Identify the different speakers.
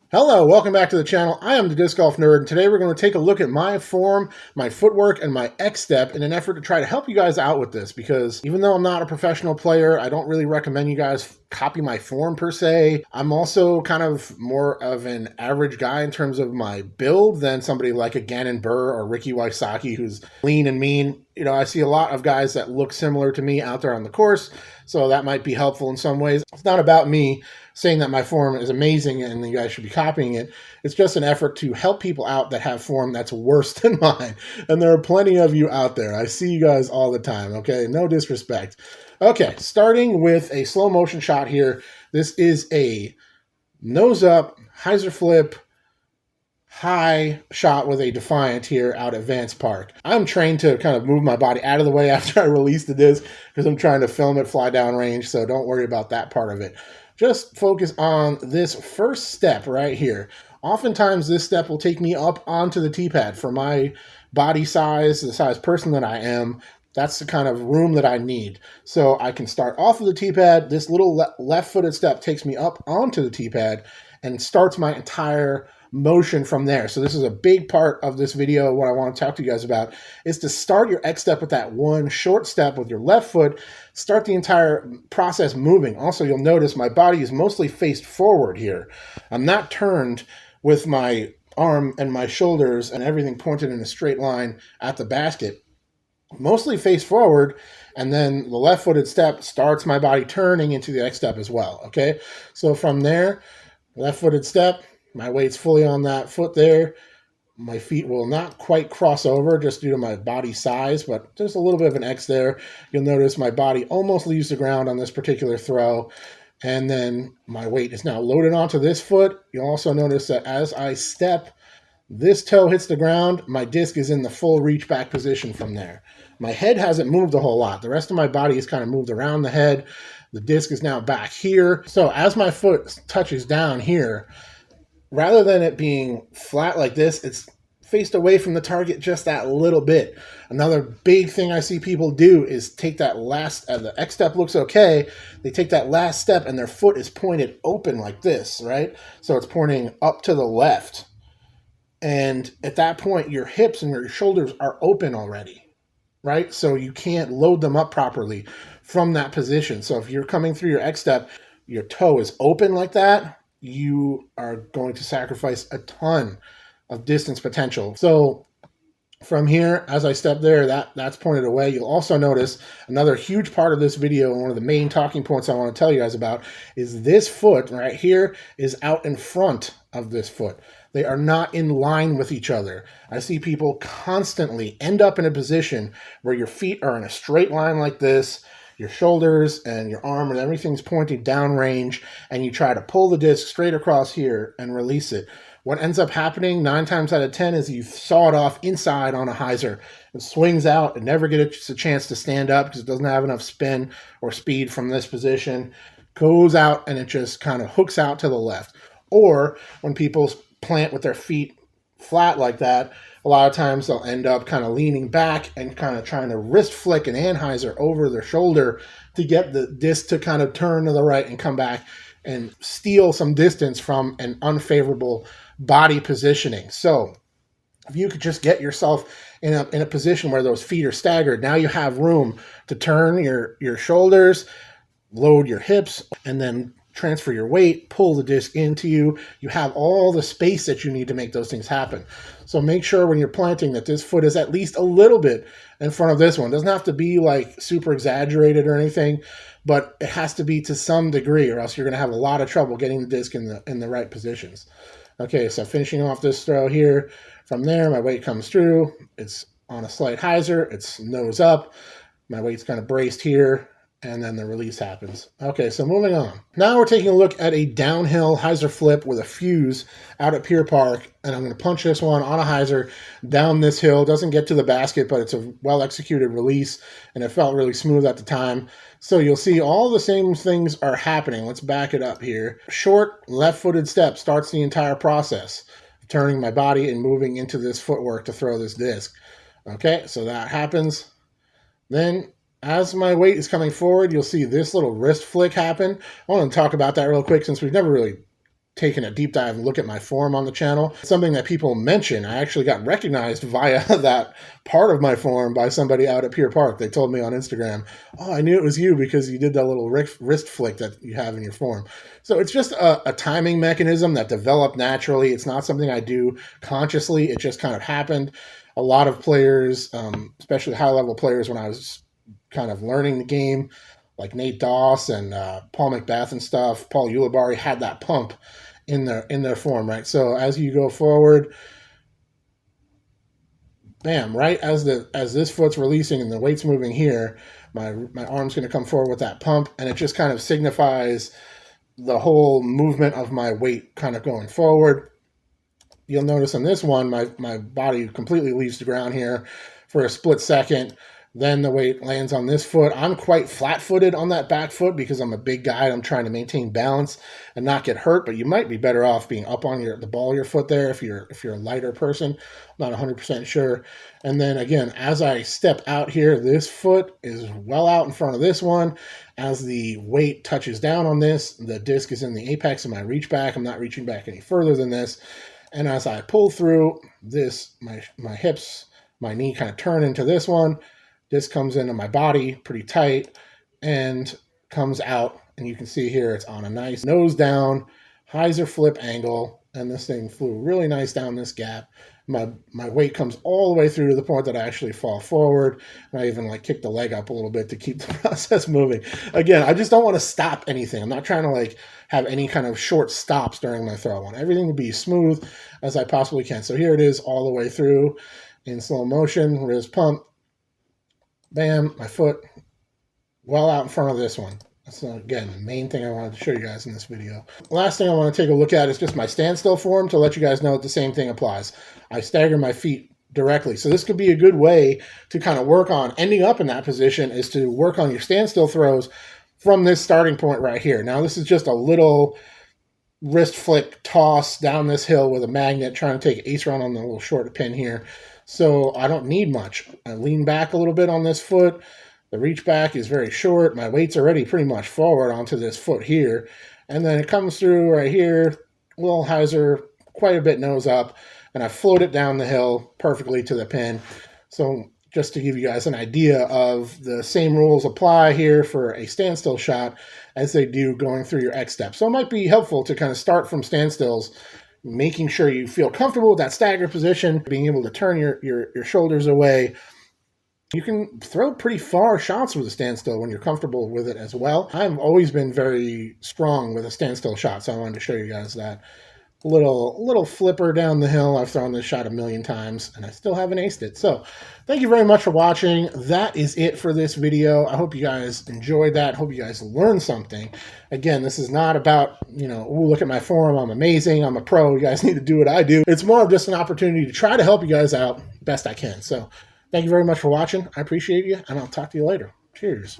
Speaker 1: Hello, welcome back to the channel. I am the Disc Golf Nerd, and today we're going to take a look at my form, my footwork, and my X step in an effort to try to help you guys out with this, because even though I'm not a professional player, I don't really recommend you guys copy my form per se. I'm also kind of more of an average guy in terms of my build than somebody like a Gannon Burr or Ricky Wysocki, who's lean and mean. You know, I see a lot of guys that look similar to me out there on the course, so that might be helpful in some ways. It's not about me saying that my form is amazing and you guys should be copying it. It's just an effort to help people out that have form that's worse than mine. And there are plenty of you out there. I see you guys all the time, okay? No disrespect. Okay, starting with a slow motion shot here. This is a nose up, hyzer flip, high shot with a Defiant here out at Vance Park. I'm trained to kind of move my body out of the way after I release the disc because I'm trying to film it fly down range, so don't worry about that part of it. Just focus on this first step right here. Oftentimes this step will take me up onto the tee pad. For my body size, the size person that I am, that's the kind of room that I need. So I can start off of the tee pad. This little left-footed step takes me up onto the tee pad and starts my entire motion from there. So this is a big part of this video. What I want to talk to you guys about is to start your X step with that one short step with your left foot. Start the entire process moving. Also, you'll notice my body is mostly faced forward here. I'm not turned with my arm and my shoulders and everything pointed in a straight line at the basket. Mostly face forward, and then the left-footed step starts my body turning into the X step as well, okay? So from there, left-footed step, my weight's fully on that foot there. My feet will not quite cross over just due to my body size, but there's a little bit of an X there. You'll notice my body almost leaves the ground on this particular throw, and then my weight is now loaded onto this foot. You'll also notice that as I step, this toe hits the ground, my disc is in the full reach back position from there. My head hasn't moved a whole lot. The rest of my body has kind of moved around the head. The disc is now back here. So as my foot touches down here, rather than it being flat like this, it's faced away from the target just that little bit. Another big thing I see people do is take that last, the X step looks okay, they take that last step and their foot is pointed open like this, right? So it's pointing up to the left. And at that point, your hips and your shoulders are open already, right? So you can't load them up properly from that position. So if you're coming through your X step, your toe is open like that, you are going to sacrifice a ton of distance potential. So from here, as I step there, that's pointed away. You'll also notice another huge part of this video, and one of the main talking points I want to tell you guys about, is this foot right here is out in front of this foot. They are not in line with each other. I see people constantly end up in a position where your feet are in a straight line like this, your shoulders and your arm and everything's pointed downrange, and you try to pull the disc straight across here and release it. What ends up happening 9 times out of 10 is you saw it off inside on a hyzer. It swings out and never gets a chance to stand up because it doesn't have enough spin or speed from this position. Goes out and it just kind of hooks out to the left. Or when people plant with their feet flat like that, a lot of times they'll end up kind of leaning back and kind of trying to wrist flick an anhyzer over their shoulder to get the disc to kind of turn to the right and come back and steal some distance from an unfavorable body positioning. So if you could just get yourself in a position where those feet are staggered, now you have room to turn your shoulders, load your hips, and then transfer your weight, pull the disc into you. You have all the space that you need to make those things happen. So make sure when you're planting that this foot is at least a little bit in front of this one. It doesn't have to be like super exaggerated or anything, but it has to be to some degree, or else you're going to have a lot of trouble getting the disc in the right positions. Okay, so finishing off this throw here. From there, my weight comes through. It's on a slight hyzer. It's nose up. My weight's kind of braced here, and then the release happens. Okay, so moving on. Now we're taking a look at a downhill hyzer flip with a fuse out at Pier Park, and I'm going to punch this one on a hyzer down this hill. Doesn't get to the basket, but it's a well-executed release, and it felt really smooth at the time. So you'll see all the same things are happening. Let's back it up here. Short left-footed step starts the entire process, turning my body and moving into this footwork to throw this disc. Okay, so that happens. Then as my weight is coming forward, you'll see this little wrist flick happen. I want to talk about that real quick since we've never really taken a deep dive and look at my form on the channel. Something that people mention, I actually got recognized via that part of my form by somebody out at Pier Park. They told me on Instagram, oh, I knew it was you because you did that little wrist flick that you have in your form. So it's just a timing mechanism that developed naturally. It's not something I do consciously. It just kind of happened. A lot of players, especially high-level players when I was kind of learning the game, like Nate Doss and Paul McBeth and stuff, Paul Ulibarri had that pump in their form, right? So as you go forward, bam, right as this foot's releasing and the weight's moving here, my arm's going to come forward with that pump, and it just kind of signifies the whole movement of my weight kind of going forward. You'll notice on this one, my body completely leaves the ground here for a split second. Then the weight lands on this foot. I'm quite flat-footed on that back foot because I'm a big guy and I'm trying to maintain balance and not get hurt, but you might be better off being up on the ball of your foot there if you're a lighter person. I'm not 100% sure. And then again, as I step out here, this foot is well out in front of this one. As the weight touches down on this, the disc is in the apex of my reach back. I'm not reaching back any further than this. And as I pull through this, my hips, my knee kind of turn into this one. This comes into my body pretty tight and comes out. And you can see here it's on a nice nose down, hyzer flip angle. And this thing flew really nice down this gap. My weight comes all the way through to the point that I actually fall forward. And I even like kick the leg up a little bit to keep the process moving. Again, I just don't want to stop anything. I'm not trying to like have any kind of short stops during my throw. I want everything to be smooth as I possibly can. So here it is all the way through in slow motion, wrist pump. Bam, my foot well out in front of this one. That's, again, the main thing I wanted to show you guys in this video. Last thing I want to take a look at is just my standstill form to let you guys know that the same thing applies. I stagger my feet directly. So this could be a good way to kind of work on ending up in that position, is to work on your standstill throws from this starting point right here. Now, this is just a little wrist flick toss down this hill with a magnet, trying to take an ace run on the little short pin here. So I don't need much. I lean back a little bit on this foot. The reach back is very short. My weight's already pretty much forward onto this foot here. And then it comes through right here, little hyzer, quite a bit nose up, and I float it down the hill perfectly to the pin. So just to give you guys an idea of the same rules apply here for a standstill shot as they do going through your X step. So it might be helpful to kind of start from standstills, making sure you feel comfortable with that stagger position, being able to turn your shoulders away. You can throw pretty far shots with a standstill when you're comfortable with it as well. I've always been very strong with a standstill shot, so I wanted to show you guys that. Little flipper down the hill. I've thrown this shot a million times, and I still haven't aced it. So thank you very much for watching. That is it for this video. I hope you guys enjoyed that. Hope you guys learned something. Again, this is not about, ooh, look at my form, I'm amazing, I'm a pro, you guys need to do what I do. It's more of just an opportunity to try to help you guys out best I can. So thank you very much for watching. I appreciate you, and I'll talk to you later. Cheers.